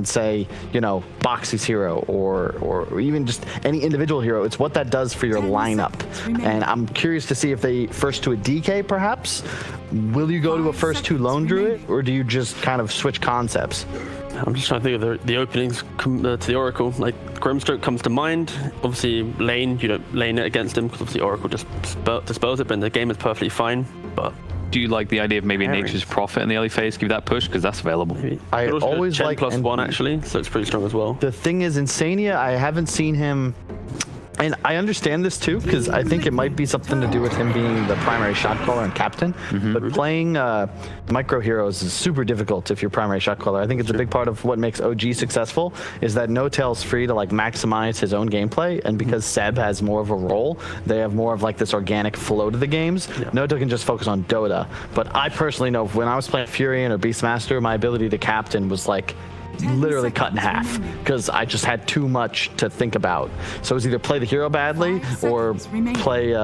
say, you know, Boxy's hero or even just any individual hero. It's what that does for your lineup. And I'm curious to see if they first to a DK perhaps. Will you go to a first to lone druid, or do you just kind of switch concepts? I'm just trying to think of the openings to the Oracle. Like, Grimstroke comes to mind. Obviously, lane, you don't lane it against him because obviously Oracle just dispels it, but the game is perfectly fine. But do you like the idea of maybe Nature's Prophet in the early phase? Give that push, because that's available. Maybe. I always like +1 actually, so it's pretty strong as well. The thing is, Insania, I haven't seen him. And I understand this too, because I think it might be something to do with him being the primary shot caller and captain. But playing micro heroes is super difficult if you're primary shot caller. I think it's a big part of what makes OG successful is that No-Tail's free to like maximize his own gameplay, and because Seb has more of a role, they have more of like this organic flow to the games. No-Tail can just focus on Dota. But I personally know when I was playing Furion or Beastmaster, my ability to captain was like literally cut in half because I just had too much to think about. So it was either play the hero badly or play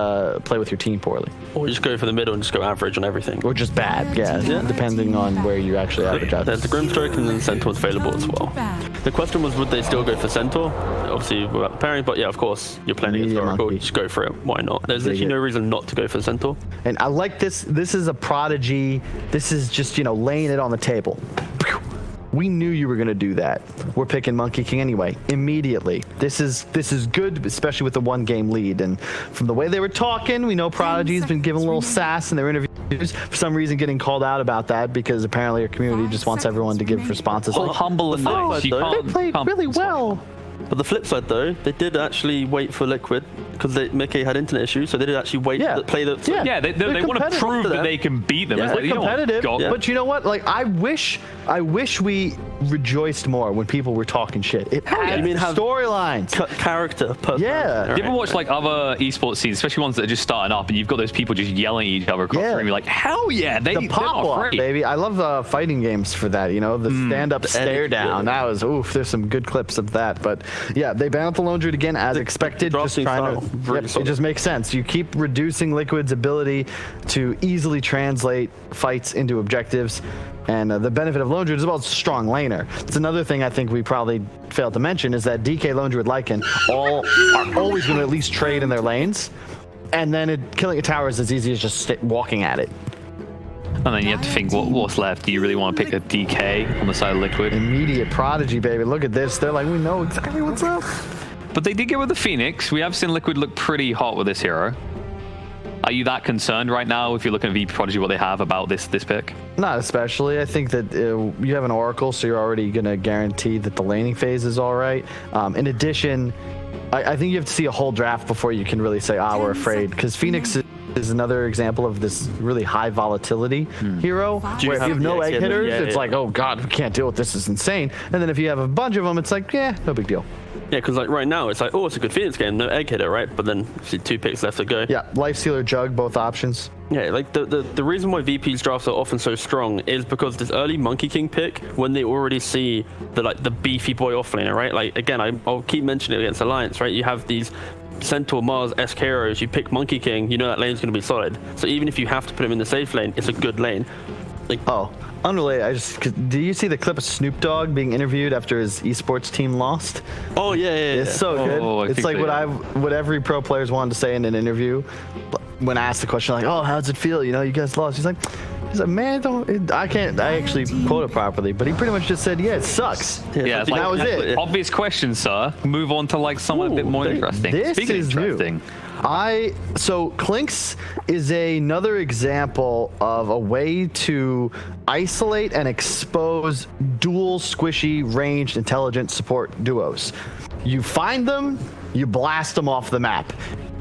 with your team poorly. Or just go for the middle and just go average on everything. Or just bad, yeah. Depending on where you actually average out. There's the Grimstroke and then Centaur's available as well. The question was, would they still go for Centaur? Obviously without the pairing, but yeah, of course, you're playing against Oracle, just go for it. Why not? There's actually no reason not to go for the Centaur. And I like this. This is a Prodigy. This is just, you know, laying it on the table. We knew you were going to do that. We're picking Monkey King anyway, immediately. This is good, especially with the 1-game lead. And from the way they were talking, we know Prodigy's been giving a little sass in their interviews. For some reason, getting called out about that because apparently our community just wants everyone to give responses. Well, humble and nice. They played really well. But the flip side, though, they did actually wait for Liquid because Mickey had internet issues, so they did actually wait to play the. Yeah, they want to prove that they can beat them. Yeah, they're competitive. But you know what? Like, I wish we rejoiced more when people were talking shit. It had storylines, character, yeah. You ever watch like other esports scenes, especially ones that are just starting up, and you've got those people just yelling at each other across the room? You're like, hell yeah, the pop-up, baby. I love fighting games for that. You know, the stand-up stare down. That was oof. There's some good clips of that, but. Yeah, they banned the lone druid again as expected. Just trying to, it just makes sense. You keep reducing Liquid's ability to easily translate fights into objectives, and the benefit of lone druid is about strong laner. It's another thing I think we probably failed to mention is that DK, lone druid, Lycan are always going to at least trade in their lanes, and then killing a tower is as easy as just walking at it. And then you have to think, what's left? Do you really want to pick a DK on the side of Liquid? Immediate Prodigy, baby. Look at this. They're like, we know exactly what's up. But they did go with the Phoenix. We have seen Liquid look pretty hot with this hero. Are you that concerned right now if you're looking at VP.Prodigy, what they have about this pick? Not especially. I think that you have an Oracle, so you're already going to guarantee that the laning phase is all right. In addition, I think you have to see a whole draft before you can really say, we're afraid. Because Phoenix is another example of this really high volatility hero, where if you have no egg hitters, it's like, oh god, we can't deal with this, is insane. And then if you have a bunch of them, it's like, yeah, no big deal. Yeah, because like right now, it's like, oh, it's a good Phoenix game, no egg hitter, right? But then see 2 picks left to go. Yeah, Life Stealer, Jug, both options. Yeah, like the reason why VP's drafts are often so strong is because this early Monkey King pick, when they already see the beefy boy offlaner, right? Like again, I'll keep mentioning it against Alliance, right? You have these Centaur, Mars-esque heroes, you pick Monkey King, you know that lane's going to be solid. So even if you have to put him in the safe lane, it's a good lane. Like, unrelated, do you see the clip of Snoop Dogg being interviewed after his esports team lost? Oh, yeah. It's so good. It's like what every pro player's wanted to say in an interview. When asked the question, like, oh, how does it feel? You know, you guys lost. He's like, man, I actually quote it properly, but he pretty much just said, yeah, it sucks. Yeah, that was it. Obvious question, sir. Move on to like someone a bit more interesting. This is interesting. So Clinks is another example of a way to isolate and expose dual squishy ranged intelligent support duos. You find them, you blast them off the map.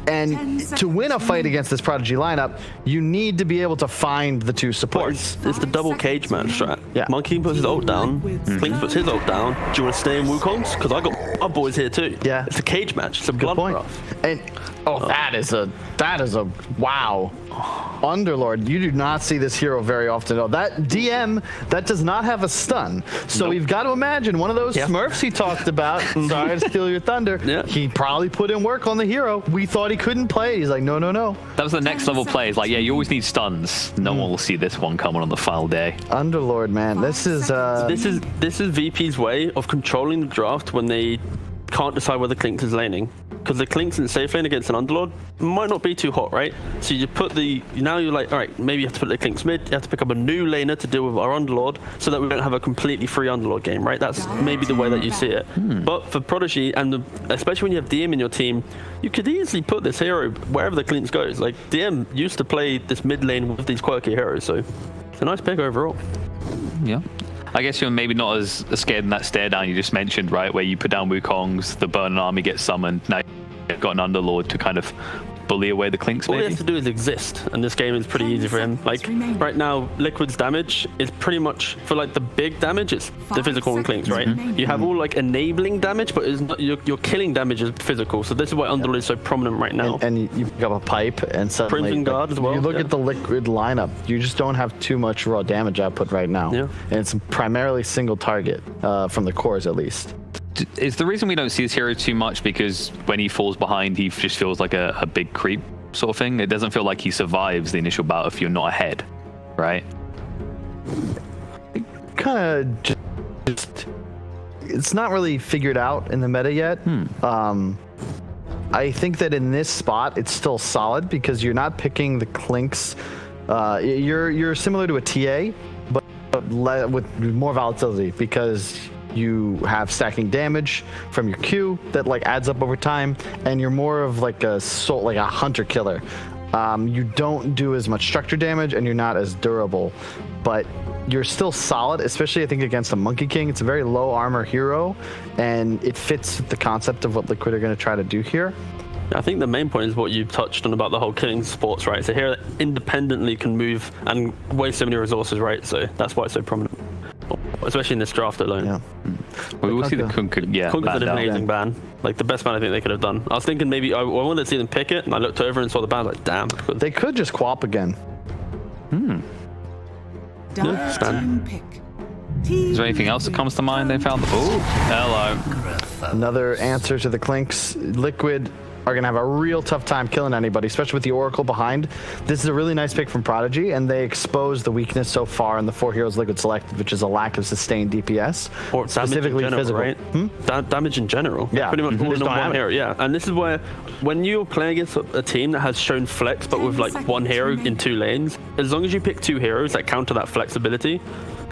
And to win a fight against this Prodigy lineup, you need to be able to find the 2 supports. It's the double cage match strat. Yeah. Monkey puts his ult down, Clinks puts his ult down. Do you want to stay in Wukongs? Because I got our boys here too. Yeah. It's a cage match. It's a bloodbath. And Oh, that is a wow. Underlord, you do not see this hero very often. Oh, that DM, that does not have a stun. So we've got to imagine one of those Smurfs he talked about. Sorry to steal your thunder. Yeah. He probably put in work on the hero. We thought he couldn't play. He's like, no. That was the next level play. It's like, yeah, you always need stuns. No one will see this one coming on the final day. Underlord, man, this is VP's way of controlling the draft when they can't decide whether Clinks is laning. Because the Clinks in safe lane against an Underlord might not be too hot, right? So you put now you're like, all right, maybe you have to put the Clinks mid, you have to pick up a new laner to deal with our Underlord so that we don't have a completely free Underlord game, right? That's maybe the way that you see it. But for Prodigy, and especially when you have DM in your team, you could easily put this hero wherever the Clinks goes. Like, DM used to play this mid lane with these quirky heroes, so it's a nice pick overall. Yeah. I guess you're maybe not as scared in that stare down you just mentioned, right? Where you put down Wukongs, the Burning Army gets summoned. Now you've got an Underlord to kind of bully away the Clinks, All he maybe? has to do is exist, and this game is pretty easy for him. Like, right now, Liquid's damage is pretty much, for like the big damage, it's the physical and Clinks, right? You have all like enabling damage, but it's not, your killing damage is physical, so this is why Underlord is so prominent right now. and you pick up a pipe and suddenly Crimson Guard as well, you look at the Liquid lineup, you just don't have too much raw damage output right now. Yeah. And it's primarily single target from the cores at least. Is the reason we don't see this hero too much because when he falls behind, he just feels like a big creep sort of thing? It doesn't feel like he survives the initial battle if you're not ahead, right? Kind of just it's not really figured out in the meta yet. I think that in this spot it's still solid because you're not picking the Clinks. You're similar to a TA, but with more volatility because you have stacking damage from your Q that like adds up over time, and you're more of like a hunter killer. You don't do as much structure damage, and you're not as durable, but you're still solid, especially I think against a Monkey King. It's a very low armor hero, and it fits the concept of what Liquid are going to try to do here. I think the main point is what you touched on about the whole killing sports, right? So here independently can move and waste so many resources, right? So that's why it's so prominent, especially in this draft alone. Yeah. We will see the Kunka, Kunka's an amazing ban, like the best ban I think they could have done. I was thinking maybe I wanted to see them pick it, and I looked over and saw the ban, like damn. They could just QoP again. Yeah, stand. Is there anything else that comes to mind they found? Oh, hello. Another answer to the Clinks. Liquid are going to have a real tough time killing anybody, especially with the Oracle behind. This is a really nice pick from Prodigy, and they expose the weakness so far in the 4 heroes Liquid selected, which is a lack of sustained DPS, or specifically damage in general, physical. right? Damage in general. Yeah. Pretty much all in Just one hero. Yeah, and this is where when you're playing against a team that has shown flex, but with like one hero in 2 lanes, as long as you pick 2 heroes that counter that flexibility,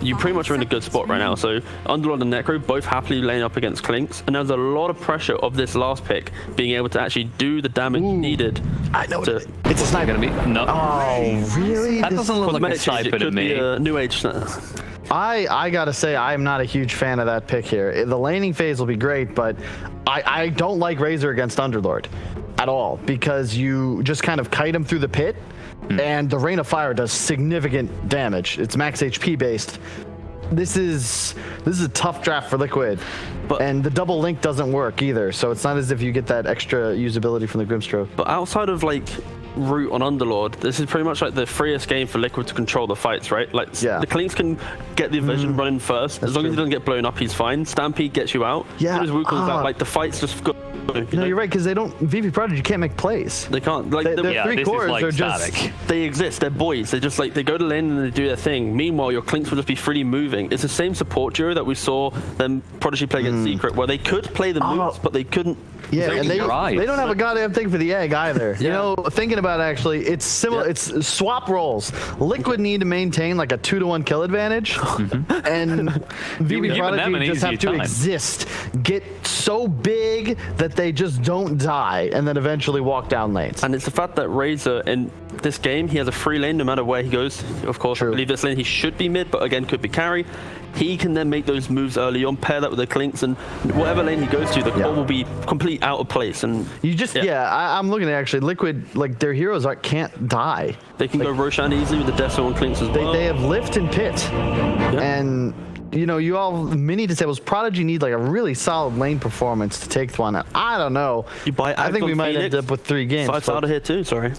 you pretty much are in a good spot right now. So Underlord and Necro both happily laying up against Clinks, and there's a lot of pressure of this last pick being able to actually do the damage needed. I know to, it's a sniper. Gonna be no. Oh, really? That doesn't look like a sniper to me. New age. I gotta say, I am not a huge fan of that pick here. The laning phase will be great, but I don't like Razor against Underlord at all because you just kind of kite him through the pit. And the Rain of Fire does significant damage. It's max HP based. This is a tough draft for Liquid, and the double link doesn't work either. So it's not as if you get that extra usability from the Grimstroke. But outside of like root on Underlord, this is pretty much like the freest game for Liquid to control the fights, right? Like the Clinks can get the vision running first. As long as he doesn't get blown up, he's fine. Stampede gets you out. Yeah. As Wukong's out, like the fights just go. No, you're right, because they don't. VP.Prodigy can't make plays. They can't. Like the 3 cores like are static. just. They exist. They're boys. They just like they go to lane and they do their thing. Meanwhile, your Clinks will just be freely moving. It's the same support duo that we saw them Prodigy play against Secret, where they could play the moves, but they couldn't. Yeah, and they don't have a goddamn thing for the egg either. You know, thinking about it, actually, it's similar. It's swap roles. Liquid need to maintain like a 2-to-1 kill advantage, and VP.Prodigy just have to exist, get so big that they just don't die, and then eventually walk down lanes. And it's the fact that Razor in this game, he has a free lane no matter where he goes. Of course, I believe this lane he should be mid, but again could be carry. He can then make those moves early on, pair that with the Clinks, and whatever lane he goes to, the core will be complete out of place. And you just I'm looking at actually Liquid, like their heroes can't die. They can go Roshan easily with the Deso and Clinks as well. They have lift and pit, and you know, you all mini disables. Prodigy need like a really solid lane performance to take one. I don't know. You buy I think we might end up with 3 games. Scythe's out of here too. Sorry.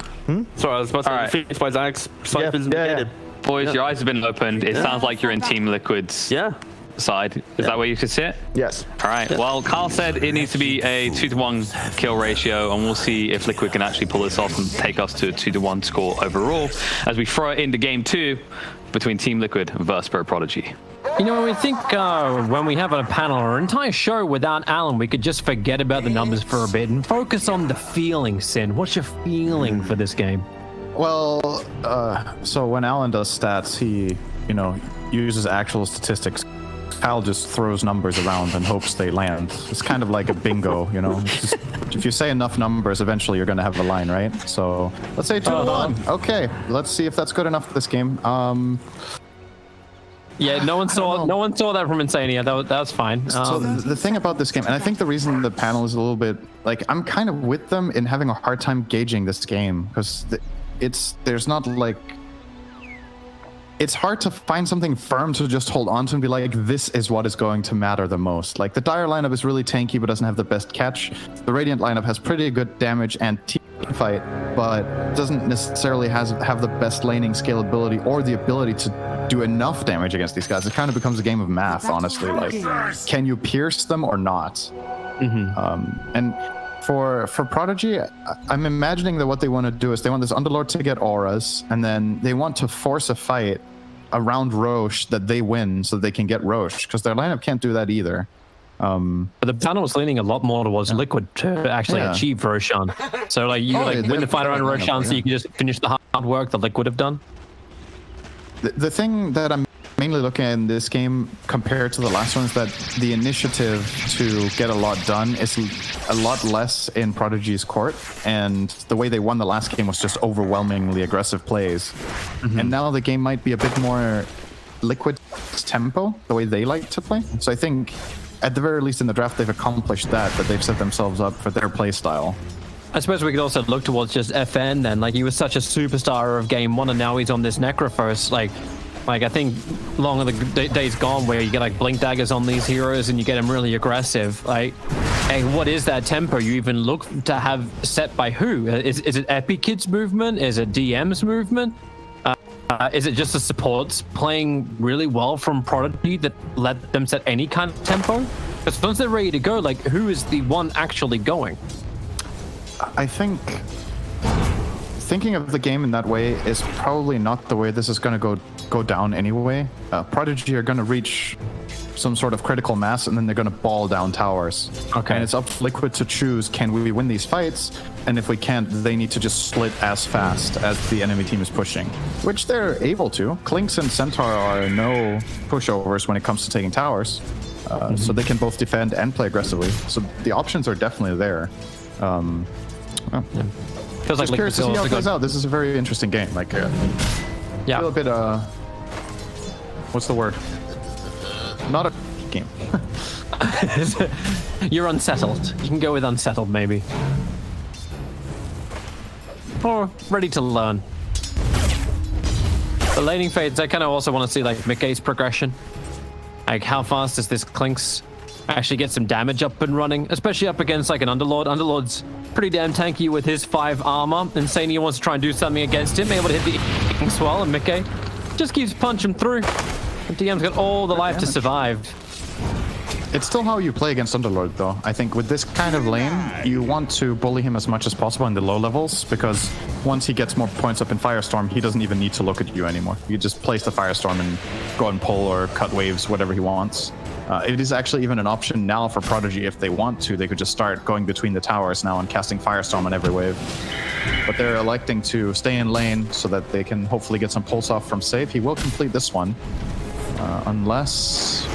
Sorry, I was about to say Alright. Phoenix by Zags. Scythe is yeah. negated. Boys, your eyes have been opened. It sounds like you're in Team Liquid's Yeah. side. Is that where you should sit? Yes. All right. Well, Carl said it needs to be a 2-to-1 kill ratio, and we'll see if Liquid can actually pull this off and take us to a 2-to-1 score overall as we throw it into game 2 between Team Liquid versus Bo3Prodigy. You know, I think when we have a panel or an entire show without Alan, we could just forget about the numbers for a bit and focus on the feeling, Sin. What's your feeling for this game? Well, so when Alan does stats, he, you know, uses actual statistics. Kyle just throws numbers around and hopes they land. It's kind of like a bingo, you know. Just, if you say enough numbers, eventually you're going to have a line, right? So let's say 2-to-1. Okay, let's see if that's good enough for this game. Yeah, no one saw that from Insania. That was fine. So the thing about this game, and I think the reason the panel is a little bit like, I'm kind of with them in having a hard time gauging this game because there's not like, it's hard to find something firm to just hold on to and be like, this is what is going to matter the most. Like the Dire lineup is really tanky but doesn't have the best catch. The Radiant lineup has pretty good damage and team fight, but doesn't necessarily have the best laning scalability or the ability to do enough damage against these guys. It kind of becomes a game of math, honestly. Like, can you pierce them or not? And for Prodigy, I'm imagining that what they want to do is they want this Underlord to get auras, and then they want to force a fight around Roche that they win so they can get Roche, because their lineup can't do that either. But the panel was leaning a lot more towards Liquid to actually achieve Roshan. So like you win the fight around Roshan, so you can just finish the hard work that Liquid have done. The thing that I'm mainly looking at in this game compared to the last one is that the initiative to get a lot done is a lot less in Prodigy's court, and the way they won the last game was just overwhelmingly aggressive plays. And now the game might be a bit more Liquid tempo, the way they like to play. So I think at the very least in the draft they've accomplished that they've set themselves up for their play style. I suppose we could also look towards just FN then. Like, he was such a superstar of game 1 and now he's on this Necrophos. Like I think long are the days gone where you get like blink daggers on these heroes and you get them really aggressive. Like, hey, what is that tempo you even look to have set by who? Is it Epic Kids movement? Is it DM's movement? Is it just the supports playing really well from Prodigy that let them set any kind of tempo? Because once they're ready to go, like, who is the one actually going? I think thinking of the game in that way is probably not the way this is going to go down anyway. Prodigy are going to reach some sort of critical mass and then they're going to ball down towers. Okay. And it's up to Liquid to choose, can we win these fights? And if we can't, they need to just split as fast as the enemy team is pushing, which they're able to. Clinks and Centaur are no pushovers when it comes to taking towers. So they can both defend and play aggressively. So the options are definitely there. Feels like Just curious to see how it plays out. This is a very interesting game. Like, yeah, a little bit, what's the word? Not a game. You're unsettled. You can go with unsettled, maybe. Or ready to learn. The laning phase, I kind of also want to see like Mickey's progression. Like, how fast does this Clinks actually get some damage up and running, especially up against like an Underlord. Underlord's pretty damn tanky with his 5 armor. Insania wants to try and do something against him, able to hit the swell, and Mickey just keeps punching through. The DM's got all the life to survive. It's still how you play against Underlord, though. I think with this kind of lane, you want to bully him as much as possible in the low levels, because once he gets more points up in Firestorm, he doesn't even need to look at you anymore. You just place the Firestorm and go and pull or cut waves, whatever he wants. It is actually even an option now for Prodigy if they want to. They could just start going between the towers now and casting Firestorm on every wave. But they're electing to stay in lane so that they can hopefully get some pulse off from Save. He will complete this one. Unless...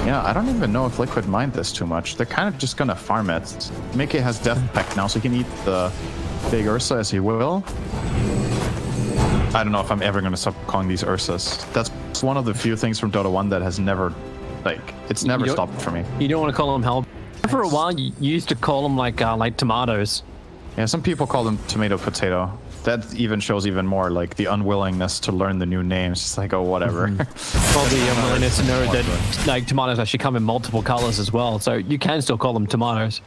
Yeah, I don't even know if Liquid mind this too much. They're kind of just gonna farm it. Mickey has Death Pact now, so he can eat the big Ursa as he will. I don't know if I'm ever gonna stop calling these Ursas. That's one of the few things from Dota 1 that has never... Like, it's never stopped for me. You don't want to call them hell. For a while, you used to call them like tomatoes. Yeah, some people call them tomato potato. that even shows even more like the unwillingness to learn the new names. It's like, oh, whatever. Well, the unwillingness to know that like tomatoes actually come in multiple colors as well, so you can still call them tomatoes.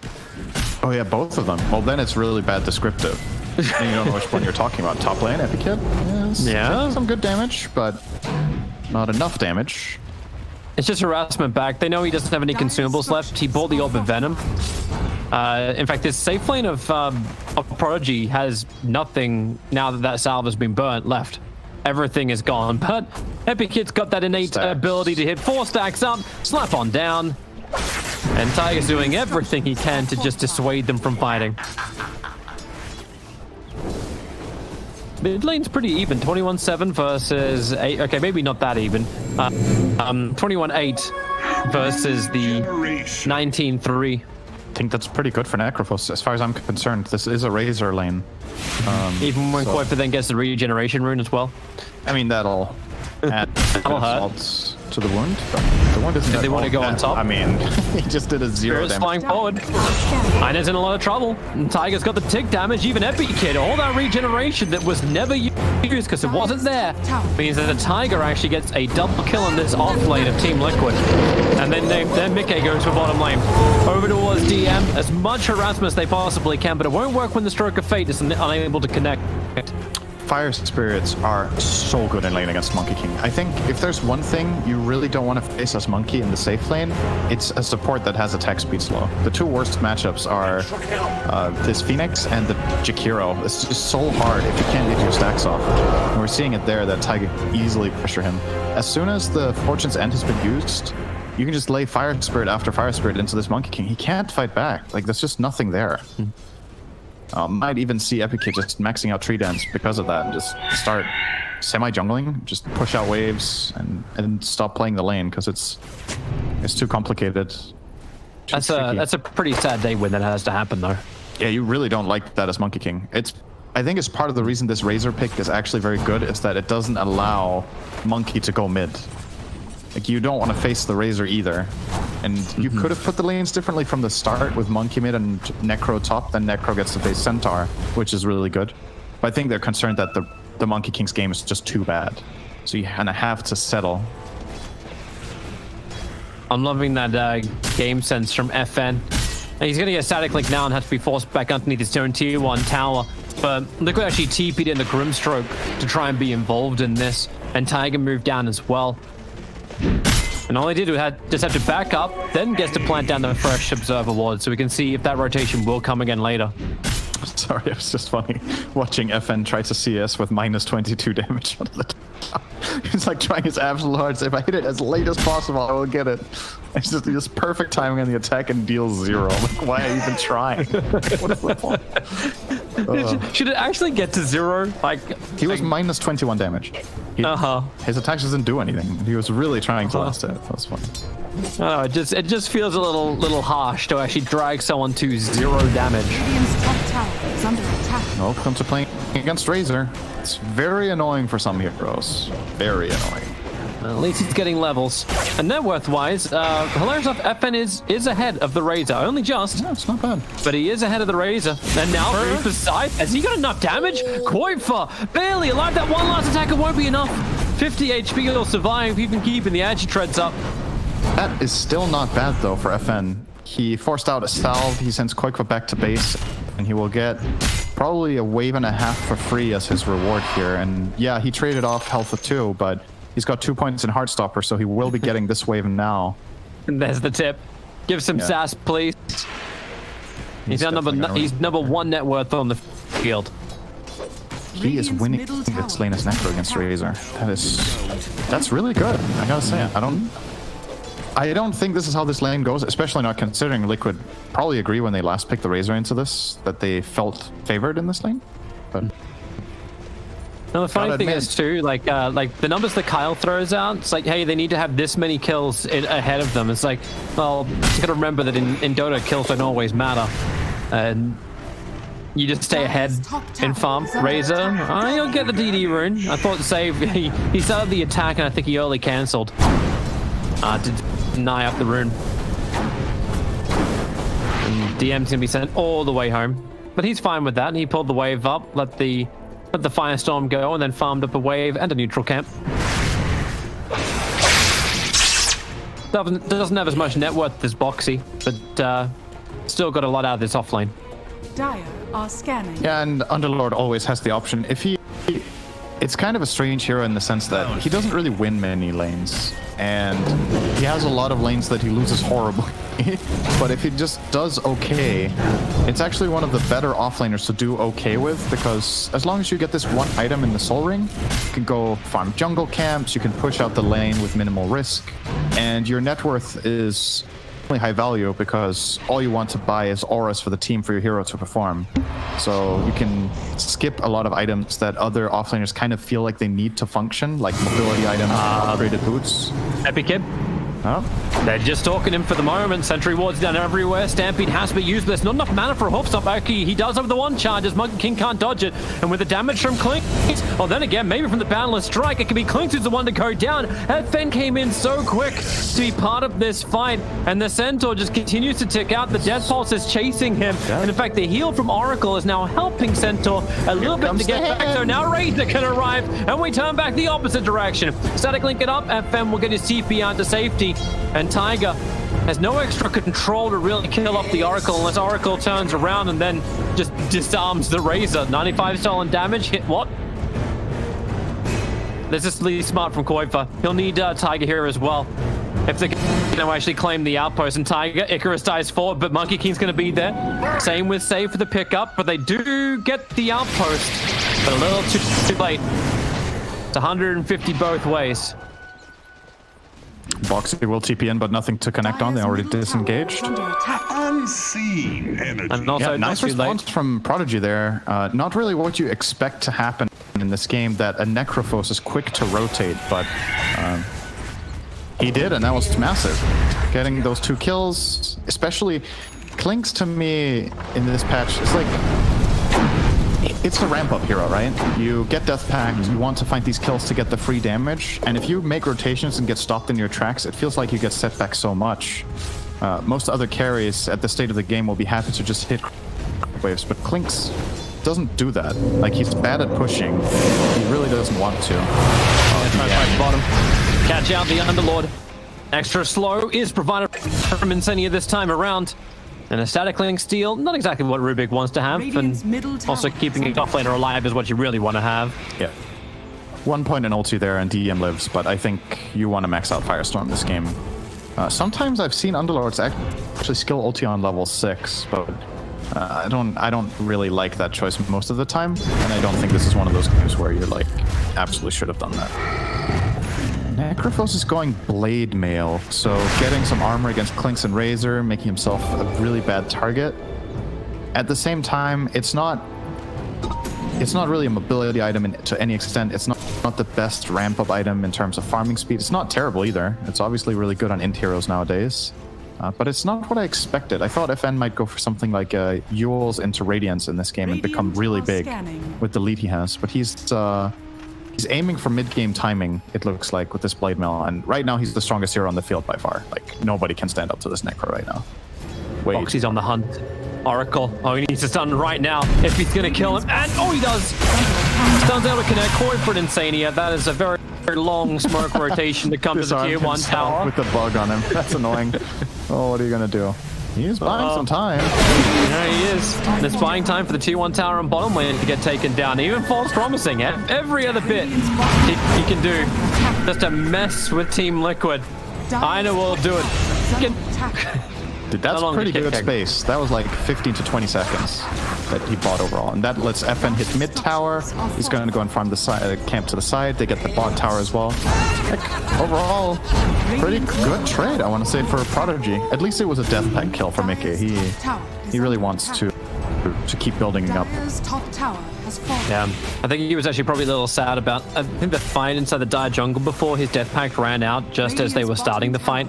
Oh yeah, both of them. Well, then it's really bad descriptive. And you don't know which one you're talking about. Top lane, Epikid? Yes. Yeah. Some good damage, but not enough damage. It's just harassment back. They know he doesn't have any consumables left. He bought the Orb of Venom. In fact, this safe lane of Prodigy has nothing now that salve has been burnt left. Everything is gone, but Epikid's got that innate ability to hit 4 stacks up, slap on down, and Tiger's doing everything he can to just dissuade them from fighting. Mid lane's pretty even, 21-7 versus 8. Okay, maybe not that even. 21-8 versus the 19-3. I think that's pretty good for Necrophos. As far as I'm concerned, this is a Razor lane. Even when Kuiper then gets the regeneration rune as well. I mean, that'll add hurt. to the wound. But the wound isn't. Did they want to go on top? I mean, he just did a 0 Spirit's damage. flying forward. Ina's in a lot of trouble. And Tiger's got the tick damage. Even Epikid, all that regeneration that was never used because it wasn't there, means that the Tiger actually gets a double kill on this off lane of Team Liquid. And then Mickey goes for bottom lane. Over towards DM. As much harassment as they possibly can, but it won't work when the Stroke of Fate is unable to connect. Fire spirits are so good in lane against Monkey King. I think if there's one thing you really don't want to face as Monkey in the safe lane, it's a support that has attack speed slow. The two worst matchups are this Phoenix and the Jakiro. It's just so hard if you can't get your stacks off. And we're seeing it there that Tiger can easily pressure him. As soon as the Fortune's End has been used, you can just lay Fire Spirit after Fire Spirit into this Monkey King. He can't fight back. Like, there's just nothing there. Might even see Epikid just maxing out Tree Dance because of that and just start semi-jungling, just push out waves and stop playing the lane because it's too complicated. That's a pretty sad day when that has to happen though. Yeah, you really don't like that as Monkey King. I think it's part of the reason this Razor pick is actually very good is that it doesn't allow Monkey to go mid. Like, you don't want to face the Razor either. And you could have put the lanes differently from the start with Monkey mid and Necro top, then Necro gets to face Centaur, which is really good. But I think they're concerned that the Monkey King's game is just too bad. So you kind of have to settle. I'm loving that game sense from FN. And he's going to get a static link now and have to be forced back underneath his own tier 1 tower. But Liquid actually TP'd in the Grimstroke to try and be involved in this. And Tiger moved down as well. And all he did was just have to back up, then gets to plant down the fresh Observer Ward, so we can see if that rotation will come again later. Sorry, it was just funny watching FN try to CS with minus 22 damage on the top. He's like trying his absolute hardest. If I hit it as late as possible, I will get it. It's just perfect timing on the attack and deals 0. Like, why are you even trying? What is the point? Should it actually get to 0? Like, he was minus 21 damage. His attacks doesn't do anything. He was really trying to last it. That was funny. I don't know, it just feels a little harsh to actually drag someone to 0 damage. Radiant's top tower is under attack. Welcome to playing against Razor. It's very annoying for some heroes. Very annoying. At least he's getting levels. And net worth-wise, hilarious enough, FN is ahead of the Razor. Only just. No, it's not bad. But he is ahead of the Razor. And now moves the side. Has he got enough damage? Kuiper, barely alive. That one last attacker won't be enough. 50 HP will survive, even keeping the anti-treads up. That is still not bad, though, for FN. He forced out a salve. He sends Kuiper back to base. And he will get probably a wave and a half for free as his reward here. And yeah, he traded off Health of 2, but he's got 2 points in Heartstopper, so he will be getting this wave now. And there's the tip. Give some sass, please. He's number 1 net worth on the field. He is winning this lane as Necro against Razor. That's really good. I gotta say, I don't think this is how this lane goes, especially not considering Liquid probably agree when they last picked the Razor into this that they felt favored in this lane. But now the funny thing is too, like the numbers that Kyle throws out, it's like, hey, they need to have this many kills ahead of them. It's like, well, you gotta remember that in Dota, kills don't always matter, and you just stay ahead in farm. Razor, he'll get the DD rune. I thought save. He started the attack, and I think he early cancelled to deny up the rune. And DM's gonna be sent all the way home, but he's fine with that. And he pulled the wave up, let the let the Firestorm go, and then farmed up a wave and a neutral camp. Doesn't have as much net worth as Boxy, but still got a lot out of this offlane. Dire are scanning. Yeah, and Underlord always has the option. If he... It's kind of a strange hero in the sense that he doesn't really win many lanes. And he has a lot of lanes that he loses horribly. But if he just does okay, it's actually one of the better offlaners to do okay with, because as long as you get this one item in the Soul Ring, you can go farm jungle camps, you can push out the lane with minimal risk, and your net worth is only high value because all you want to buy is auras for the team for your hero to perform. So you can skip a lot of items that other offlaners kind of feel like they need to function, like mobility items, upgraded boots. Epic Kid. Oh. They're just talking him for the moment. Sentry wards down everywhere. Stampede has to be used, but there's not enough mana for a hoof stop. Actually, he does have the one charge as Monkey King can't dodge it. And with the damage from Clinks, well, then again, maybe from the Boundless Strike, it could be Clinks who's the one to go down. FN came in so quick to be part of this fight, and the Centaur just continues to tick out. The Death Pulse is chasing him. Yeah. And in fact, the heal from Oracle is now helping Centaur a little bit to get back. So now Razor can arrive, and we turn back the opposite direction. Static link it up. FN will get his TP out to safety. And Tiger has no extra control to really kill off the Oracle unless Oracle turns around and then just disarms the Razor. 95 stolen damage. Hit what? This is really smart from Koifa. He'll need Tiger here as well. If they can actually claim the outpost. And Tiger, Icarus dies forward, but Monkey King's going to be there. Same with Save for the pickup, but they do get the outpost. But a little too late. It's 150 both ways. Boxy will TP in, but nothing to connect on. They already disengaged. Unseen energy. And also, Yeah, nice response from Prodigy there. Not really what you expect to happen in this game, that a Necrophos is quick to rotate, but he did, and that was massive. Getting those 2 kills, especially Clinks to me in this patch, it's like... It's a ramp-up hero, right? You get Death Pact, you want to find these kills to get the free damage, and if you make rotations and get stopped in your tracks, it feels like you get set back so much. Most other carries at the state of the game will be happy to just hit waves, but Clinks doesn't do that. Like, he's bad at pushing. He really doesn't want to. Bottom. Catch out the Underlord. Extra slow is provided from Insania this time around. And a static link steal, not exactly what Rubik wants to have, and also keeping a offlaner alive is what you really want to have. Yeah. 1 point in ulti there and DEM lives, but I think you want to max out Firestorm this game. Sometimes I've seen Underlords actually skill ulti on level 6, but I don't really like that choice most of the time, and I don't think this is one of those games where you're like, absolutely should have done that. Necrophos is going Blade Mail, so getting some armor against Clinks and Razor, making himself a really bad target. At the same time, it's not really a mobility item to any extent. It's not the best ramp-up item in terms of farming speed. It's not terrible either. It's obviously really good on int heroes nowadays. But it's not what I expected. I thought FN might go for something like Yules into Radiance in this game and become really big with the lead he has. But he's aiming for mid-game timing, it looks like, with this Blade Mail. And right now, he's the strongest hero on the field by far. Like, nobody can stand up to this Necro right now. Wait. Boxy's on the hunt. Oracle. Oh, he needs to stun right now if he's going to kill him. And, oh, he does! Stun's able to connect. Koi for Insania. That is a very, very long smoke rotation to come to the tier 1 tower. With the bug on him. That's annoying. Oh, what are you going to do? He's buying some time. Yeah, he is. And it's buying time for the tier 1 tower on bottom lane to get taken down. Even False Promising. Every other bit he can do just to mess with Team Liquid. Aina will do it. Dude, that's pretty good space. That was like 15 to 20 seconds that he bought overall. And that lets FN hit mid tower. He's going to go and farm the side, camp to the side. They get the bot tower as well. Like, overall, pretty good trade, I want to say, for Prodigy. At least it was a death pack kill for Mickey. He really wants to keep building up. Yeah, I think he was actually probably a little sad about, I think, the fight inside the Dire jungle before his death pack ran out just as they were starting the fight.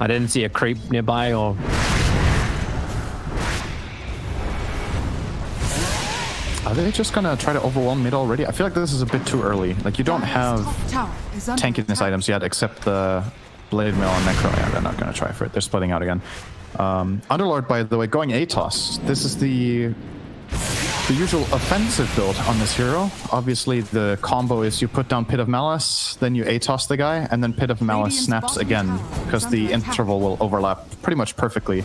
I didn't see a creep nearby or... Are they just gonna try to overwhelm mid already? I feel like this is a bit too early. Like, you don't have tankiness items yet except the Blade Mail and Necro. Yeah, they're not gonna try for it. They're splitting out again. Underlord, by the way, going ATOS. This is the the usual offensive build on this hero. Obviously, the combo is you put down Pit of Malice, then you ATOS the guy, and then Pit of Malice snaps again, because the interval will overlap pretty much perfectly.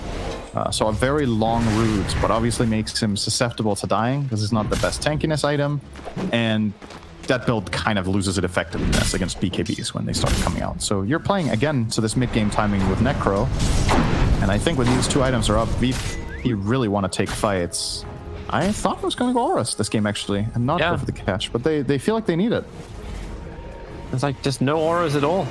So a very long route, but obviously makes him susceptible to dying, because it's not the best tankiness item, and that build kind of loses its effectiveness against BKBs when they start coming out. So you're playing again to this mid-game timing with Necro, and I think when these two items are up, VP really want to take fights. I thought it was going to go Horus this game, actually, and not go for the catch, but they feel like they need it. It's like just no auras at all.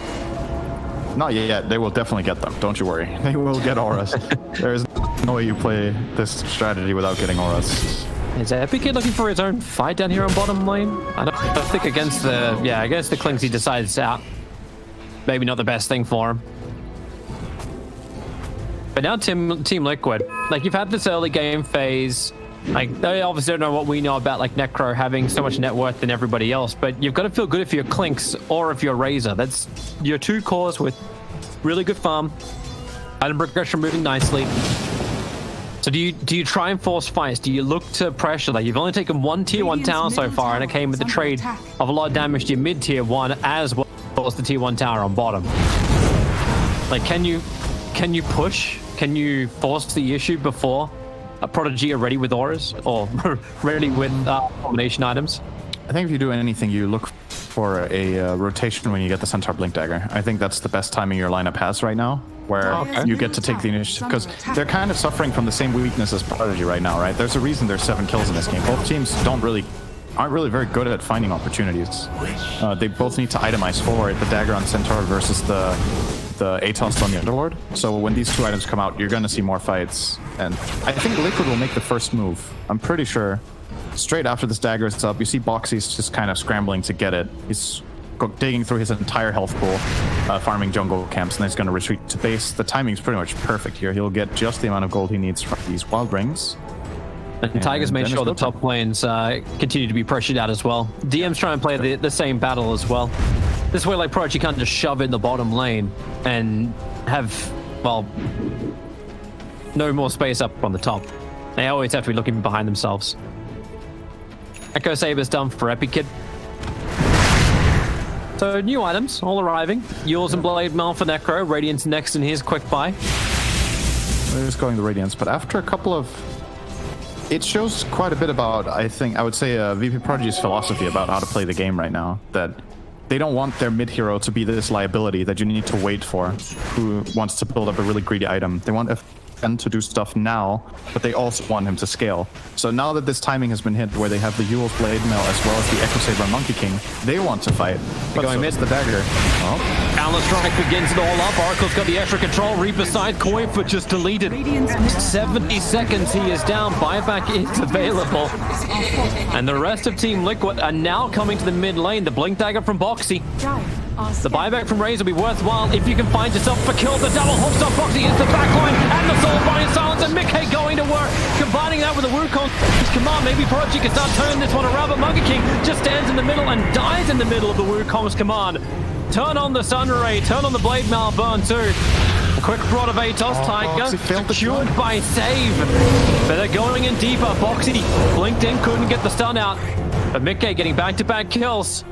Not yet. They will definitely get them. Don't you worry. They will get auras. There is no way you play this strategy without getting auras. Is Epic looking for his own fight down here on bottom lane? I don't think against the against the Clinks he decides out. Maybe not the best thing for him. But now Team Liquid, like you've had this early game phase. Like they obviously don't know what we know about like Necro having so much net worth than everybody else, but you've got to feel good if you're Clinks or if you're Razor. That's your two cores with really good farm, item progression moving nicely. So do you try and force fights? Do you look to pressure? Like you've only taken one tier 1 tower so far, and it came with the trade of a lot of damage to your mid tier 1 as well as the tier 1 tower on bottom. Like can you push? Can you force the issue before Prodigy are ready with auras or ready with combination items? I think if you do anything, you look for a rotation when you get the Centaur Blink Dagger. I think that's the best timing your lineup has right now, where you get to take the initiative, because they're kind of suffering from the same weakness as Prodigy right now, right? There's a reason there's 7 kills in this game. Both teams aren't really very good at finding opportunities. They both need to itemize for it, the dagger on Centaur versus the ATOS on the Underlord. So when these two items come out, you're going to see more fights. And I think Liquid will make the first move. I'm pretty sure. Straight after this dagger is up, you see Boxy's just kind of scrambling to get it. He's digging through his entire health pool, farming jungle camps, and then he's going to retreat to base. The timing's pretty much perfect here. He'll get just the amount of gold he needs from these wild rings. And Tiger's made sure the top lanes continue to be pressured out as well. DM's trying to play the same battle as well. This way, like Prodigy can't just shove in the bottom lane and have, well, no more space up on the top. They always have to be looking behind themselves. Echo Saber's done for Epic Kid. So new items all arriving. Yules and Blade Mail for Necro. Radiance next in his quick buy. They're just going the Radiance, but after a couple of... It shows quite a bit about, I would say, VP.Prodigy's philosophy about how to play the game right now. That they don't want their mid hero to be this liability that you need to wait for, who wants to build up a really greedy item. They want FN to do stuff now, but they also want him to scale. So now that this timing has been hit, where they have the Yule's Blade Mail as well as the Echo Saber and Monkey King, they want to fight. But going mid the dagger. Oh. Counter-Strike begins it all up. Oracle's got the extra control. Reaper side coin for just deleted. 70 seconds he is down. Buyback is available. And the rest of Team Liquid are now coming to the mid lane. The Blink Dagger from Boxy. The buyback from Raze will be worthwhile if you can find yourself a kill. The double hooks on Boxy hits the backline, and the Soul Bind Silence, and Mickey going to work. Combining that with the Wukong's command, maybe Prodigy can start turning this one around, but Monkey King just stands in the middle and dies in the middle of the Wukong's command. Turn on the Sun Ray, turn on the Blade Mail burn too. A quick rod of Atos, Tiger, secured by save. But they're going in deeper. Boxy blinked in, couldn't get the stun out. But Mickey getting back-to-back kills.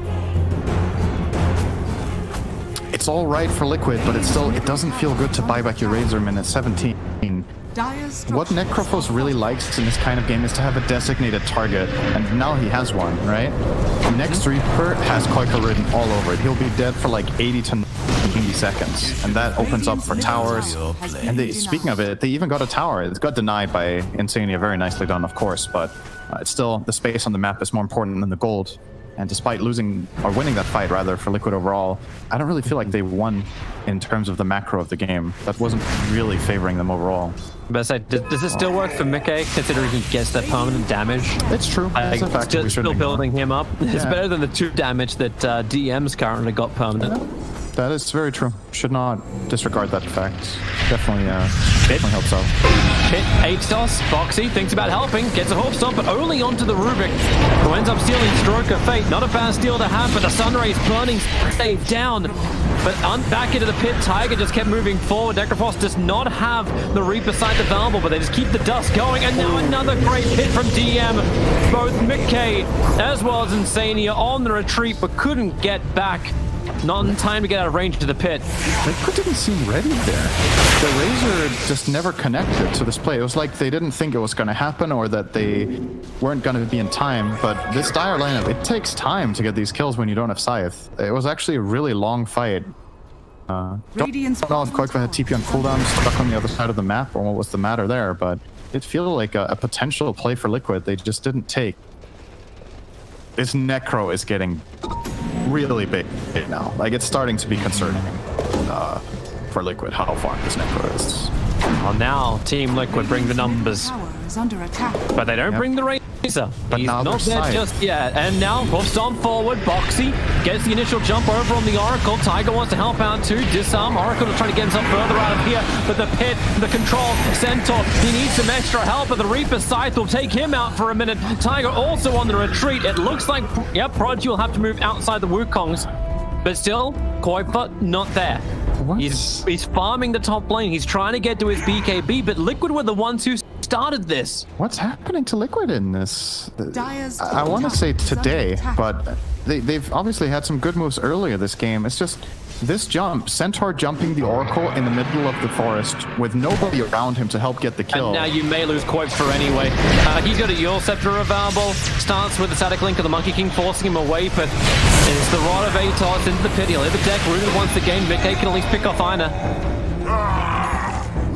It's all right for Liquid, but it doesn't feel good to buy back your Razorman at 17. What Necrophos really likes in this kind of game is to have a designated target, and now he has one, right? Next Reaper has Koika written all over it. He'll be dead for like 80 to 90 seconds, and that opens up for towers. And speaking of it, they even got a tower. It got denied by Insania, very nicely done, of course, but it's still, the space on the map is more important than the gold. And despite losing, or winning that fight rather, for Liquid overall, I don't really feel like they won in terms of the macro of the game. That wasn't really favoring them overall. But does this still work for Mickey, considering he gets that permanent damage? It's true. It's a fact still building him up. It's better than the 2 damage that DM's currently got permanent. That is very true. Should not disregard that fact. Definitely helps out. Pit, H-Toss, Bo3 thinks about helping, gets a Hoof Stomp, but only onto the Rubik, who ends up stealing Stroke of Fate. Not a bad steal to have, but the Sunray's burning stayed down. But back into the pit, Tiger just kept moving forward. Necrophos does not have the Reaper Sight available, but they just keep the dust going. And now another great hit from DM. Both Mickey as well as Insania on the retreat, but couldn't get back. Not in time to get out of range to the pit. Liquid didn't seem ready there. The Razor just never connected to this play. It was like they didn't think it was going to happen or that they weren't going to be in time. But this Dire lineup, it takes time to get these kills when you don't have Scythe. It was actually a really long fight. Don't know if Koikva had TP on cooldown, stuck on the other side of the map, or what was the matter there, but it feels like a potential play for Liquid they just didn't take. This Necro is getting really big now. Like, it's starting to be concerning for Liquid how far this Necro is. Well, now Team Liquid bring the numbers, Tower is under attack. but they don't bring the Razor. But He's now not they're there Scythe. just yet. And now Hoof Stomp forward. Bo3 gets the initial jump over on the Oracle. Tiger wants to help out too. Disarm. Oracle to try to get himself further out of here. But the pit, the control, Centaur, he needs some extra help. But the Reaper Scythe will take him out for a minute. Tiger also on the retreat. It looks like, yep, Prodigy will have to move outside the Wukongs. But still, Koikva not there. What? He's farming the top lane. He's trying to get to his BKB, but Liquid were the ones who started this. What's happening to Liquid in this? Dire's I want to top say tower is under today, attack. but they've obviously had some good moves earlier this game. It's just this jump, Centaur jumping the Oracle in the middle of the forest with nobody around him to help get the kill. And now you may lose Koikva anyway. He's got a Eul Scepter available. Starts with the Static Link of the Monkey King, forcing him away, but it's the Rod of Atos into the pit. He'll hit the deck, rooted once again. Mickey can at least pick off Ina.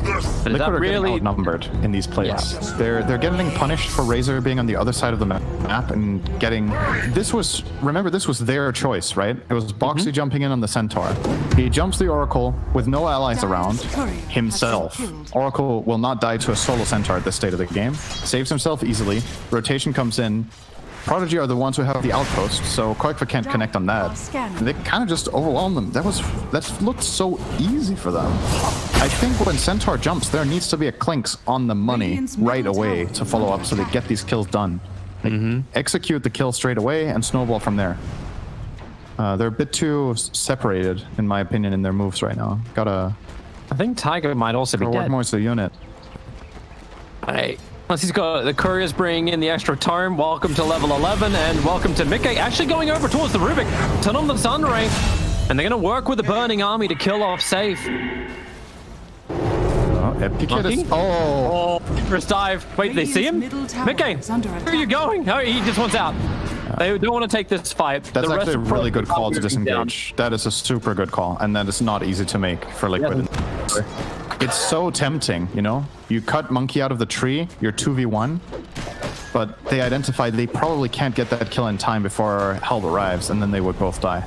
But is Liquid that are really getting outnumbered in these plays. They're getting punished for Razor being on the other side of the map and getting. This was their choice, right? It was Bo3 jumping in on the Centaur. He jumps the Oracle with no allies around himself. Oracle will not die to a solo Centaur at this state of the game. Saves himself easily. Rotation comes in. Prodigy are the ones who have the outpost, so Koikva can't connect on that. They kind of just overwhelm them. That looked so easy for them. I think when Centaur jumps, there needs to be a Clinks on the money right away to follow up so they get these kills done. Like, execute the kill straight away and snowball from there. They're a bit too separated, in my opinion, in their moves right now. I think Tiger might also be work dead. more as a unit. Hey. Once he's got the couriers bringing in the extra tome. Welcome to level 11 and welcome to Mickey. Actually going over towards the Rubik. Turn on the Sunray. And they're going to work with the Burning Army to kill off Safe. Epic hit is. Oh, first dive. Wait, they see him? Middle tower Mickey, is under where are you going? Oh, he just wants out. They don't want to take this fight. That's The rest actually a of really good call to moving down. disengage. That is a super good call, and that is not easy to make for Liquid. It's so tempting, you know? You cut Monkey out of the tree, you're 2v1, but they identify they probably can't get that kill in time before help arrives, and then they would both die.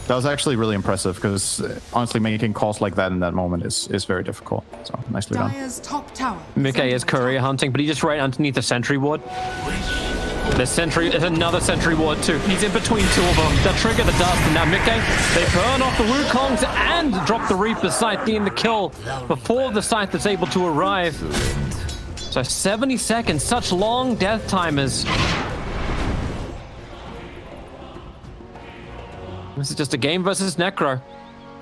That was actually really impressive, because honestly, making calls like that in that moment is very difficult. So, nicely done. Dire's top tower. Mickey is courier hunting, but he's just right underneath the sentry ward. There's another sentry ward too. He's in between two of them. They'll trigger the dust, and now Mickey, they burn off the Wukongs and drop the Reaper Scythe, getting the kill before the Scythe is able to arrive. So 70 seconds, such long death timers. This is just a game versus Necro.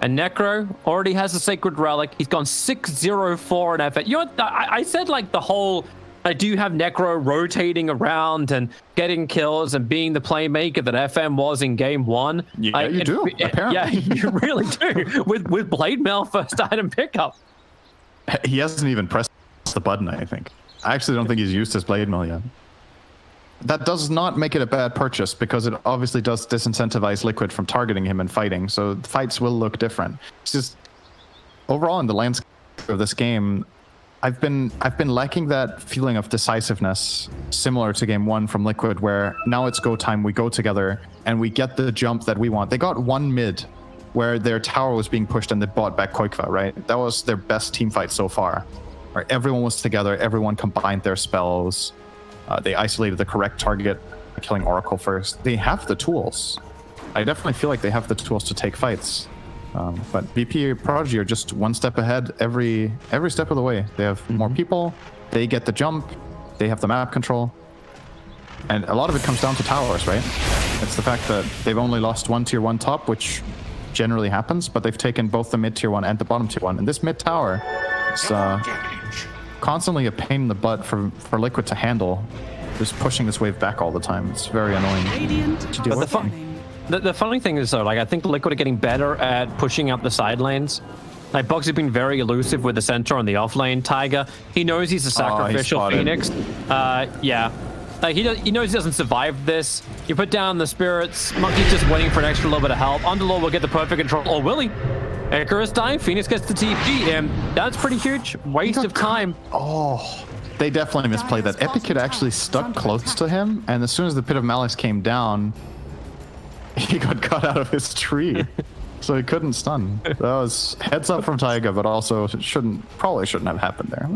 And Necro already has a Sacred Relic. He's gone 6-0-4 in effort. You know what? I said like the whole... I do have Necro rotating around and getting kills and being the playmaker that FM was in game one. Yeah, you do, apparently. Yeah, you really do. With Blade Mail first item pickup. He hasn't even pressed the button, I think. I actually don't think he's used his Blade Mail yet. That does not make it a bad purchase, because it obviously does disincentivize Liquid from targeting him and fighting, so fights will look different. It's just, overall in the landscape of this game, I've been lacking that feeling of decisiveness, similar to game one from Liquid, where now it's go time, we go together, and we get the jump that we want. They got one mid, where their tower was being pushed and they bought back Koikva, right? That was their best team fight so far. Right? Everyone was together, everyone combined their spells, they isolated the correct target, killing Oracle first. They have the tools. I definitely feel like they have the tools to take fights. But VP.Prodigy are just one step ahead every step of the way. They have more people, they get the jump, they have the map control. And a lot of it comes down to towers, right? It's the fact that they've only lost one tier 1 top, which generally happens, but they've taken both the mid tier 1 and the bottom tier 1. And this mid tower is constantly a pain in the butt for Liquid to handle. Just pushing this wave back all the time. It's very annoying. To deal with. The funny thing is though, like I think Liquid are getting better at pushing out the side lanes. Like Box has been very elusive with the center on the off lane. Tiger, he knows he's a sacrificial Phoenix. Yeah. Like he knows he doesn't survive this. You put down the spirits. Monkey's just waiting for an extra little bit of help. Underlord will get the perfect control. Or will he? Icarus dying. Phoenix gets the TP. And that's pretty huge. Waste of time. Oh, they definitely misplayed that. Epikid actually stuck close to him, and as soon as the Pit of Malice came down, he got cut out of his tree. So he couldn't stun. That was heads up from Taiga, but also probably shouldn't have happened there.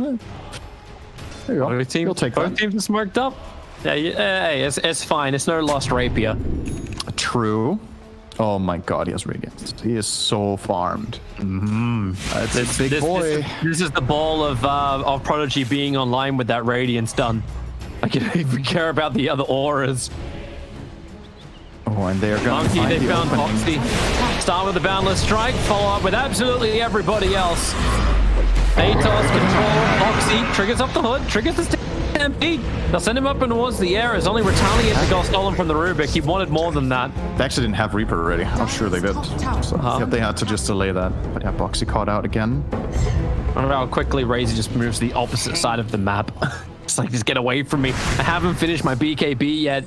There you go. You'll take that. Both teams are smoked up. Yeah, hey, it's fine. It's no lost rapier. True. Oh my god, he has Radiance. He is so farmed. That's a big boy. This is the ball of Prodigy being online with that Radiance done. I can even care about the other auras. Oh, and they are going to They found Boxy. Start with the Boundless Strike, follow up with absolutely everybody else. Atos control, Boxy triggers up the hood, triggers the stampede. They'll send him up and towards the air as only Retaliate got stolen from the Rubik. He wanted more than that. They actually didn't have Reaper already. I'm sure they did. So yeah, they had to just delay that. But yeah, Boxy caught out again. I don't know how quickly Razor just moves to the opposite side of the map. It's like, just get away from me. I haven't finished my BKB yet.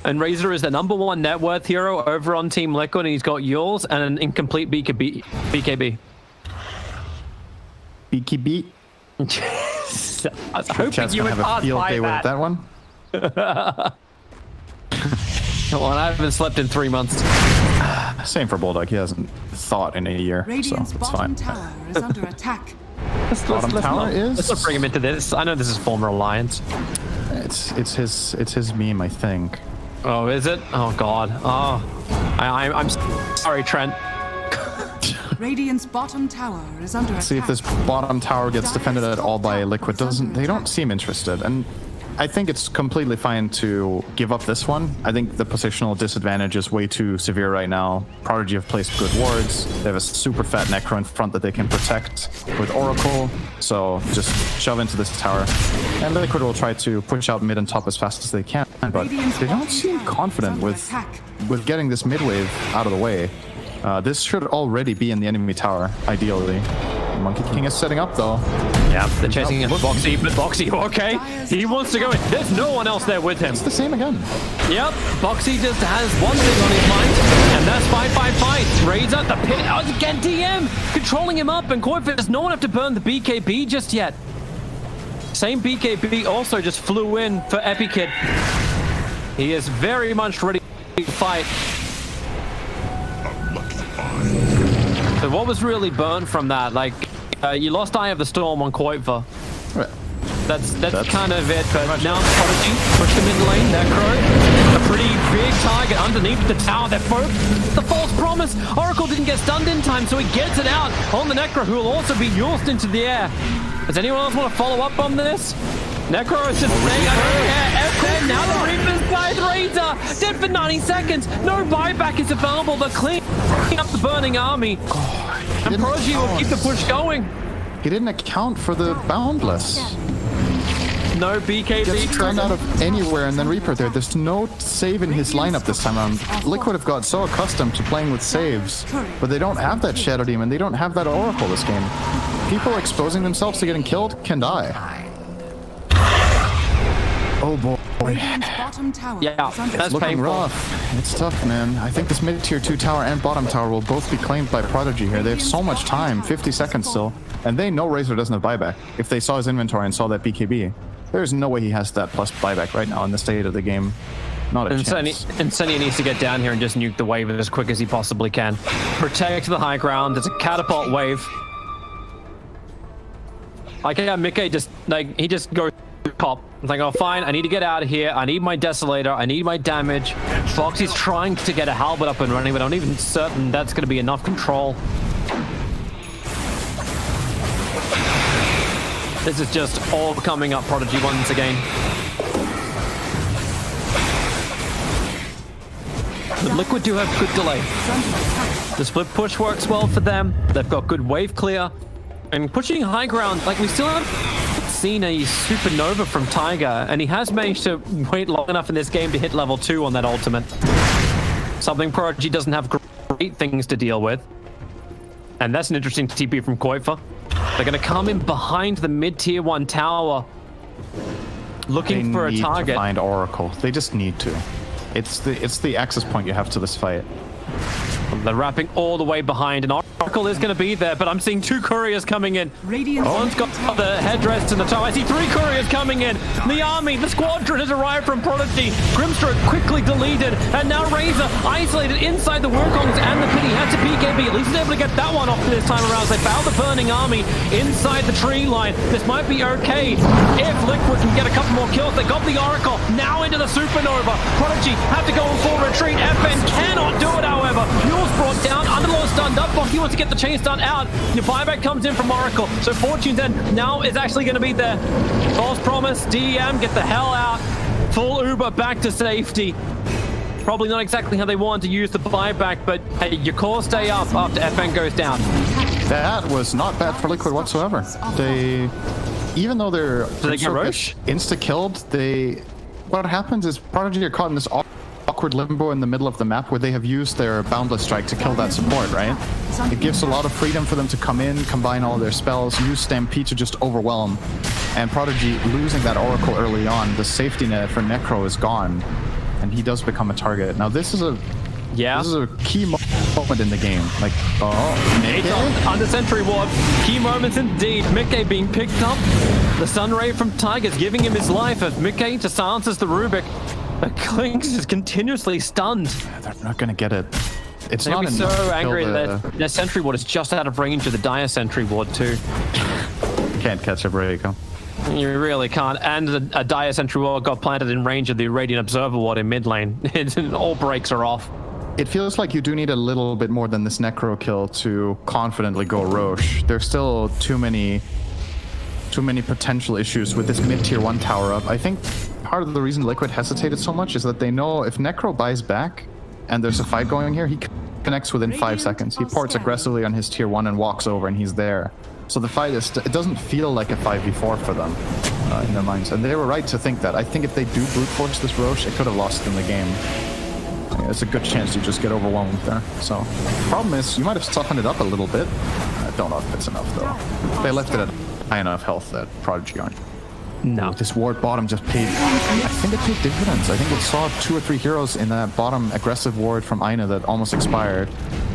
And Razor is the #1 net worth hero over on Team Liquid, and he's got Yules and an incomplete BKB. BKB. I was hoping you would have a field day with that one. Well, I haven't slept in 3 months. Same for Bulldog. He hasn't thought in a year, Radiant's so it's fine. bottom tower is under attack. Let's not bring him into this. I know this is former Alliance. It's his meme, I think. Oh, is it? Oh God. Oh, I'm sorry, Trent. Radiant's bottom tower is under attack. See if this bottom tower gets defended at all by Liquid. They don't seem interested, and I think it's completely fine to give up this one. I think the positional disadvantage is way too severe right now. Prodigy have placed good wards. They have a super fat Necro in front that they can protect with Oracle. So just shove into this tower. And Liquid will try to push out mid and top as fast as they can. But they don't seem confident with getting this mid wave out of the way. This should already be in the enemy tower, ideally. Monkey King is setting up, though. Yeah, they're chasing Boxy, but Boxy, okay. He wants to go in. There's no one else there with him. It's the same again. Yep, Boxy just has one thing on his mind, and that's fight. Razor, the pit, again, DM, controlling him up, and Koifa does not have to burn the BKB just yet. Same BKB also just flew in for Epikid. He is very much ready to fight. So what was really burnt from that? Like, you lost Eye of the Storm on Koifa. That's kind of it, but now Prodigy push the mid lane, Necro. A pretty big target underneath the tower. They're both the false promise. Oracle didn't get stunned in time, so he gets it out on the Necro, who will also be used into the air. Does anyone else want to follow up on this? Necro is just saying, I don't care. FN, now the Reaper's by Razor. Dead for 90 seconds. No buyback is available, but cleaning up the burning army. And Prodigy will keep the push going. He didn't account for the Boundless. No BKB. Gets turned out of anywhere, and then Reaper there. There's no save in his lineup this time around. Liquid have got so accustomed to playing with saves, but they don't have that Shadow Demon. They don't have that Oracle this game. People exposing themselves to getting killed can die. Oh boy. Yeah, that's looking painful. Rough. It's tough, man. I think this mid-tier 2 tower and bottom tower will both be claimed by Prodigy here. They have so much time, 50 seconds still, and they know Razor doesn't have buyback. If they saw his inventory and saw that BKB, there's no way he has that plus buyback right now in the state of the game. Not a chance. And Senia needs to get down here and just nuke the wave as quick as he possibly can. Protect the high ground. It's a catapult wave. Like, yeah, Mickey just, like, he just goes top. It's like, oh, fine, I need to get out of here. I need my Desolator. I need my damage. Foxy's trying to get a halberd up and running, but I'm not even certain that's going to be enough control. This is just all coming up Prodigy once again. But Liquid do have good delay. The split push works well for them. They've got good wave clear. And pushing high ground, like we still haven't seen a supernova from Tiger, and he has managed to wait long enough in this game to hit level 2 on that ultimate. Something Prodigy doesn't have great things to deal with. And that's an interesting TP from Koifa. They're going to come in behind the mid-tier 1 tower, looking for a target. They need to find Oracle. They just need to. It's the access point you have to this fight. They're wrapping all the way behind, and Oracle is going to be there, but I'm seeing 2 couriers coming in. One's got the headdress and the tower. I see 3 couriers coming in. The army, the squadron has arrived from Prodigy. Grimstroke quickly deleted, and now Razor isolated inside the Wukongs and the pity. Had to BKB. At least he's able to get that one off this time around. They found the burning army inside the tree line. This might be okay if Liquid can get a couple more kills. They got the Oracle, now into the Supernova. Prodigy have to go in full retreat. FN cannot do it, however. Mule's brought down, Underlord stunned up. He wants to get the chain stun out. Your buyback comes in from Oracle. So Fortune's End now is actually going to be there. False promise, DEM, get the hell out. Full Uber back to safety. Probably not exactly how they want to use the buyback, but hey, your core stay up after FN goes down. That was not bad for Liquid whatsoever. They, even though they're insta-killed, what happens is Prodigy are caught in this awkward limbo in the middle of the map where they have used their Boundless Strike to kill that support, right? It gives a lot of freedom for them to come in, combine all their spells, use Stampede to just overwhelm. And Prodigy losing that Oracle early on, the safety net for Necro is gone, and he does become a target. Now this is a key moment in the game. Like, under Sentry Ward, key moments indeed. Mickey being picked up. The Sunray from Tigers giving him his life as Mickey just silences the Rubik. But Klinks is continuously stunned. They're not going to get it. It's They're not so angry that their Sentry Ward is just out of range of the Dire Sentry Ward too. Can't catch a break, huh? You really can't. And a Dire Sentry Ward got planted in range of the Radiant Observer Ward in mid lane. All breaks are off. It feels like you do need a little bit more than this Necro kill to confidently go Roche. There's still too many potential issues with this mid-tier 1 tower up. I think part of the reason Liquid hesitated so much is that they know if Necro buys back and there's a fight going here, he connects within 5 seconds. He ports aggressively on his tier 1 and walks over and he's there. So the fight is, it doesn't feel like a 5v4 for them in their minds. And they were right to think that. I think if they do brute force this Roche, it could have lost them the game. It's a good chance you just get overwhelmed there. So, problem is, you might have softened it up a little bit. I don't know if it's enough though. They left it at high enough health that Prodigy aren't. No. This ward bottom just paid, I think it paid dividends. I think it saw 2 or 3 heroes in that bottom aggressive ward from Aina that almost expired.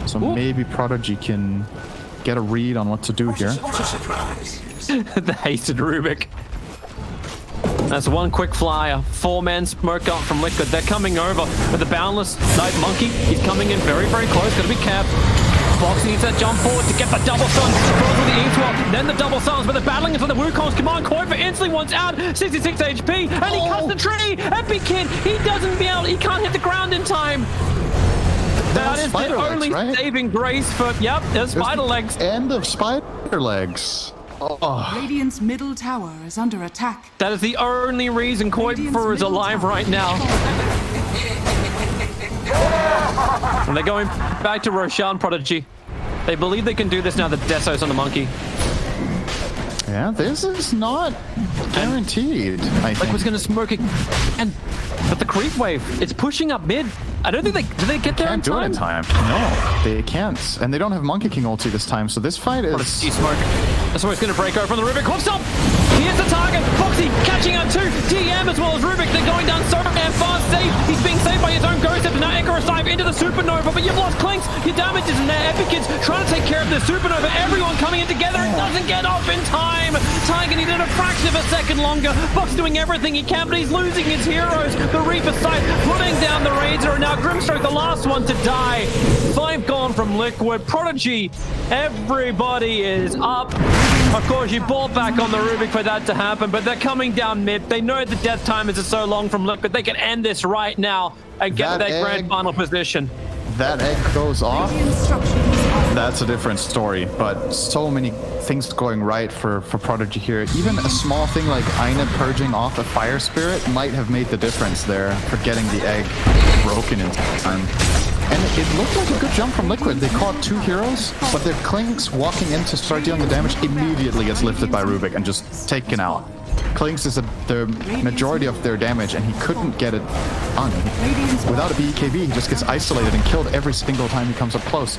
So maybe Prodigy can get a read on what to do here. The hasted Rubik. That's one quick flyer. 4-man smoke up from Liquid. They're coming over with the Boundless Night Monkey. He's coming in very, very close. Gotta be careful. Fox needs that jump forward to get the double stun. Throws with the E-swap, then the double stuns, but they're battling into the Wukong's command. Koifa instantly wants out, 66 HP, and he cuts the tree. Epic Kid, he doesn't be able, he can't hit the ground in time. That is the only saving grace for, there's Spider Legs. End of Spider Legs. Oh. Radiant's middle tower is under attack. That is the only reason Koifa is alive right now. And they're going back to Roshan Prodigy. They believe they can do this now that Deso's on the monkey. Yeah, this is not guaranteed. I think Liquid's gonna smoke again. But the creep wave, it's pushing up mid. I don't think did they get there in time? Can't do it in time. No, they can't. And they don't have Monkey King ulti this time, so this fight is... Smoke. The smoke's gonna break over from the Rubik. Quick stop! He hits the target. Foxy catching out too. DM as well as Rubik. They're going down so damn fast. Safe. He's being saved by his own ghost. And now Icarus dive into the Supernova, but you've lost Klinks. Your damage isn't there. Epic Kids trying to take care of the Supernova. Everyone coming in together. It doesn't get off in time. Tiger needed a fraction of a second longer. Fox doing everything he can, but he's losing his heroes. The Reaper sight putting down the Razor, and now Grimstroke, the last one to die. 5 gone from Liquid. Prodigy, everybody is up. Of course, you bought back on the Rubik for that to happen, but they're coming down mid. They know the death timers are so long from Liquid. They can end this right now and get That their grand egg- final position. That egg goes off. Radiant structures are That's a different story, but so many things going right for Prodigy here. Even a small thing like Aina purging off a Fire Spirit might have made the difference there for getting the egg broken in time. And it looked like a good jump from Liquid. They caught 2 heroes, but their Clinks walking in to start dealing the damage immediately gets lifted by Rubik and just taken out. Clinks is the majority of their damage, and he couldn't get it on. Without a BKB, he just gets isolated and killed every single time he comes up close.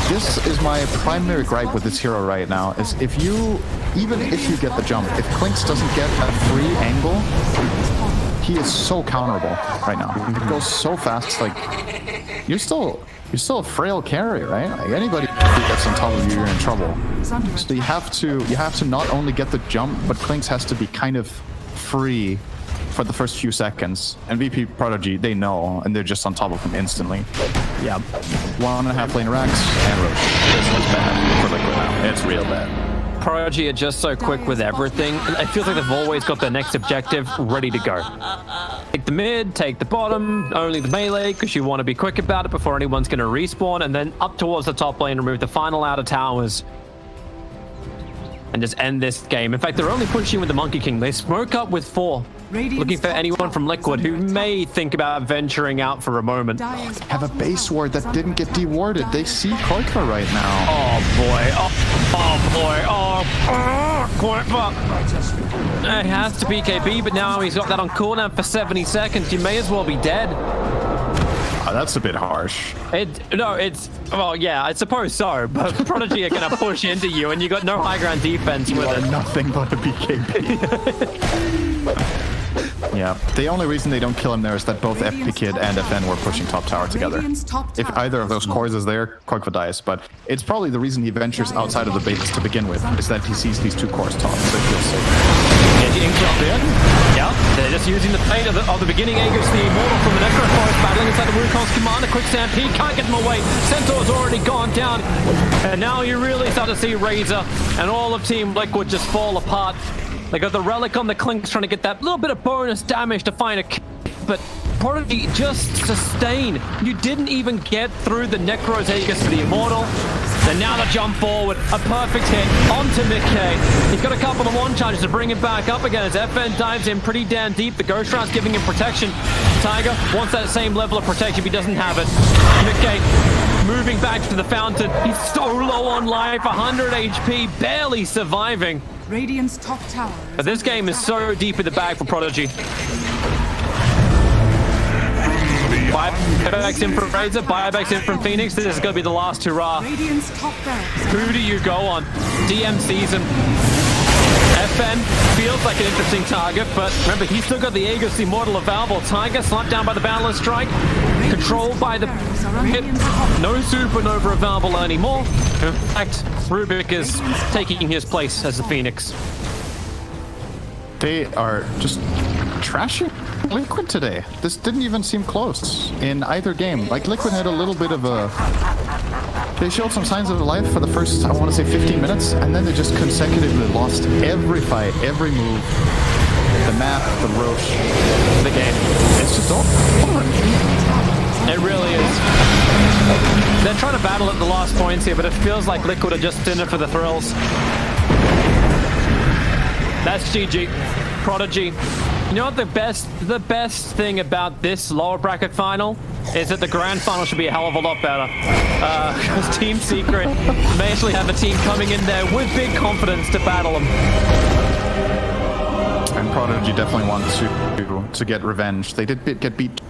This is my primary gripe with this hero right now, is even if you get the jump, if Clinks doesn't get a free angle, he is so counterable right now. It goes so fast, like, you're still a frail carry, right? Like, anybody who gets on top of you, you're in trouble. So you have to not only get the jump, but Clinks has to be kind of free for the first few seconds. And VP.Prodigy, they know, and they're just on top of him instantly. Yeah, 1.5 lane racks and Roche. This looks bad for Liquid now. It's real bad. Prodigy are just so quick with everything. It feels like they've always got their next objective ready to go. Take the mid, take the bottom, only the melee, because you want to be quick about it before anyone's going to respawn, and then up towards the top lane, remove the final outer towers, and just end this game. In fact, they're only pushing with the Monkey King. They smoke up with 4. Looking for anyone from Liquid who may think about venturing out for a moment. Have a base ward that didn't get dewarded. They see Koikva right now. Oh boy, oh boy, Koikva. It has to be KB, but now he's got that on cooldown for 70 seconds. You may as well be dead. Oh, that's a bit harsh. Well, yeah, I suppose so, but Prodigy are going to push into you, and you got no high ground defense with it. Nothing but a BKB. Yeah, the only reason they don't kill him there is that both FP Kid and FN were pushing top tower together. If either of those cores is there, Koikva dies, but it's probably the reason he ventures outside of the base to begin with, is that he sees these 2 cores top, so he feels safe. Yeah, they're just using the fate of the beginning Aegis, the Immortal from the Necroforest, battling inside the Wukong's commander. Quick stampede, can't get them away. Centaur's already gone down, and now you really start to see Razor and all of Team Liquid just fall apart. They got the relic on the Clinks trying to get that little bit of bonus damage to find a but Prodigy just sustain. You didn't even get through the Necro's Aegis to the Immortal. And now the jump forward, a perfect hit onto McKay. He's got a couple of one charges to bring him back up again as FN dives in pretty damn deep. The Ghost Round's giving him protection. Tiger wants that same level of protection, but he doesn't have it. McKay moving back to the fountain. He's so low on life, 100 HP, barely surviving. Radiant's top tower. But this game is so deep in the bag for Prodigy. Buybacks in from Razor, buybacks in from Phoenix. This is going to be the last hurrah. Radiant's top barracks. Who do you go on? DM season. FN feels like an interesting target, but remember, he's still got the Aegis Immortal available. Tiger slapped down by the Boundless Strike. Controlled by the hit. No Supernova available anymore. In fact, Rubik is taking his place as the Phoenix. They are just trashing Liquid today. This didn't even seem close in either game. Like, Liquid had a little bit of a... They showed some signs of life for the first, I want to say, 15 minutes, and then they just consecutively lost every fight, every move. The map, the Roche, the game. It's just over. It really is. They're trying to battle at the last points here, but it feels like Liquid are just in it for the thrills. That's GG. Prodigy. You know what the best thing about this lower bracket final is that the grand final should be a hell of a lot better. Because Team Secret may actually have a team coming in there with big confidence to battle them. And Prodigy definitely wants to get revenge. They did get beat